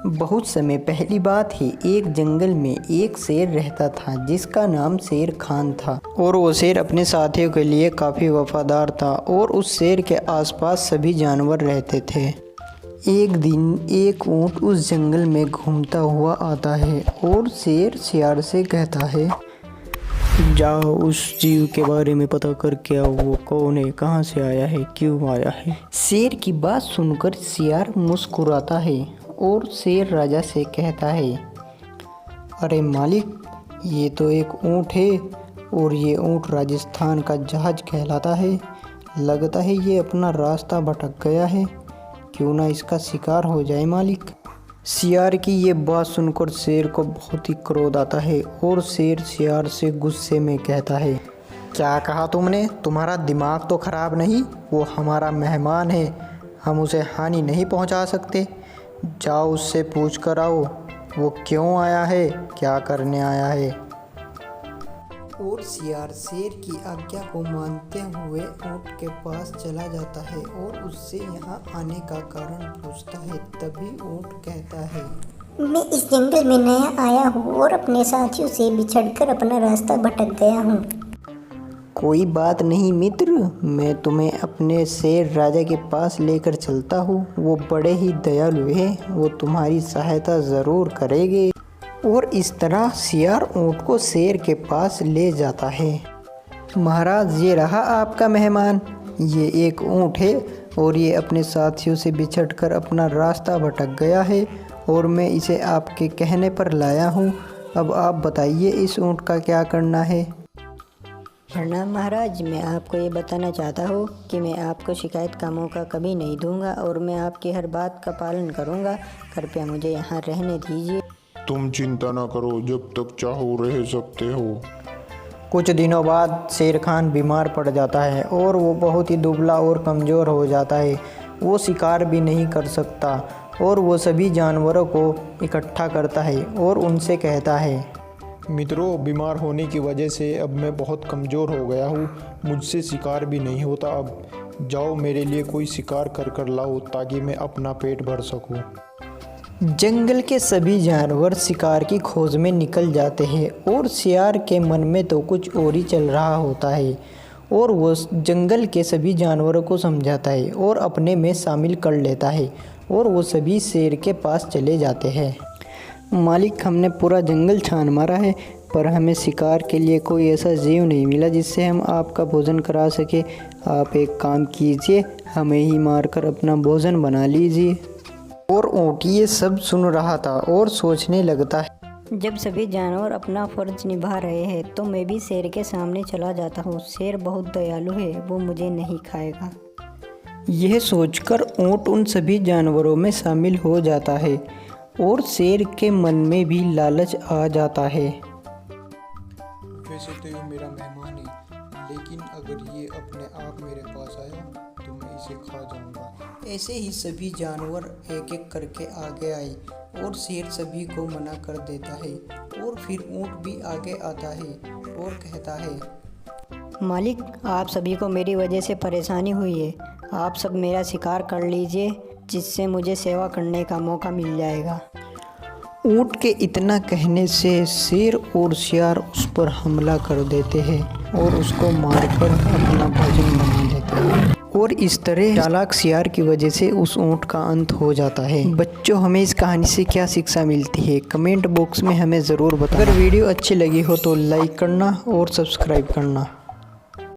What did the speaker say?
बहुत समय पहली बात है, एक जंगल में एक शेर रहता था जिसका नाम शेर खान था। और वो शेर अपने साथियों के लिए काफ़ी वफादार था और उस शेर के आसपास सभी जानवर रहते थे। एक दिन एक ऊँट उस जंगल में घूमता हुआ आता है और शेर शियार से कहता है, जाओ उस जीव के बारे में पता करके आओ, वो कौन है, कहाँ से आया है, क्यों आया है। शेर की बात सुनकर शियार मुस्कुराता है और शेर राजा से कहता है, अरे मालिक, ये तो एक ऊँट है और ये ऊँट राजस्थान का जहाज कहलाता है। लगता है ये अपना रास्ता भटक गया है, क्यों ना इसका शिकार हो जाए मालिक। शियार की ये बात सुनकर शेर को बहुत ही क्रोध आता है और शेर शियार से गुस्से में कहता है, क्या कहा तुमने, तुम्हारा दिमाग तो खराब नहीं, वो हमारा मेहमान है, हम उसे हानि नहीं पहुंचा सकते। जाओ उससे पूछ कर आओ वो क्यों आया है, क्या करने आया है। और शियार शेर की आज्ञा को मानते हुए ऊँट के पास चला जाता है और उससे यहाँ आने का कारण पूछता है। तभी ऊँट कहता है, मैं इस जंगल में नया आया हूँ और अपने साथियों से बिछड़कर अपना रास्ता भटक गया हूँ। कोई बात नहीं मित्र, मैं तुम्हें अपने शेर राजा के पास लेकर चलता हूँ, वो बड़े ही दयालु हैं, वो तुम्हारी सहायता ज़रूर करेंगे। और इस तरह शियार ऊँट को शेर के पास ले जाता है। महाराज, ये रहा आपका मेहमान, ये एक ऊँट है और ये अपने साथियों से बिछड़कर अपना रास्ता भटक गया है और मैं इसे आपके कहने पर लाया हूँ। अब आप बताइए इस ऊँट का क्या करना है। प्रणाम महाराज, मैं आपको ये बताना चाहता हूँ कि मैं आपको शिकायत का मौका कभी नहीं दूंगा और मैं आपकी हर बात का पालन करूँगा। कृपया मुझे यहाँ रहने दीजिए। तुम चिंता ना करो, जब तक चाहो रह सकते हो। कुछ दिनों बाद शेर खान बीमार पड़ जाता है और वो बहुत ही दुबला और कमज़ोर हो जाता है। वो शिकार भी नहीं कर सकता और वो सभी जानवरों को इकट्ठा करता है और उनसे कहता है, मित्रों, बीमार होने की वजह से अब मैं बहुत कमज़ोर हो गया हूँ, मुझसे शिकार भी नहीं होता। अब जाओ मेरे लिए कोई शिकार कर लाओ ताकि मैं अपना पेट भर सकूँ। जंगल के सभी जानवर शिकार की खोज में निकल जाते हैं और शियार के मन में तो कुछ और ही चल रहा होता है और वो जंगल के सभी जानवरों को समझाता है और अपने में शामिल कर लेता है और वो सभी शेर के पास चले जाते हैं। मालिक, हमने पूरा जंगल छान मारा है पर हमें शिकार के लिए कोई ऐसा जीव नहीं मिला जिससे हम आपका भोजन करा सके। आप एक काम कीजिए, हमें ही मारकर अपना भोजन बना लीजिए। और ऊँट ये सब सुन रहा था और सोचने लगता है, जब सभी जानवर अपना फर्ज निभा रहे हैं तो मैं भी शेर के सामने चला जाता हूँ। शेर बहुत दयालु है, वो मुझे नहीं खाएगा। यह सोचकर ऊँट उन सभी जानवरों में शामिल हो जाता है और शेर के मन में भी लालच आ जाता है। वैसे तो ये मेरा मेहमान है, लेकिन अगर ये अपने आप मेरे पास आया तो मैं इसे खा जाऊंगा। ऐसे ही सभी जानवर एक एक करके आगे आए और शेर सभी को मना कर देता है और फिर ऊँट भी आगे आता है और कहता है, मालिक, आप सभी को मेरी वजह से परेशानी हुई है, आप सब मेरा शिकार कर लीजिए जिससे मुझे सेवा करने का मौका मिल जाएगा। ऊँट के इतना कहने से शेर और शियार उस पर हमला कर देते हैं और उसको मारकर अपना भोजन बना देते हैं और इस तरह चालाक शियार की वजह से उस ऊँट का अंत हो जाता है। बच्चों, हमें इस कहानी से क्या शिक्षा मिलती है, कमेंट बॉक्स में हमें ज़रूर बताएं। अगर वीडियो अच्छी लगी हो तो लाइक करना और सब्सक्राइब करना।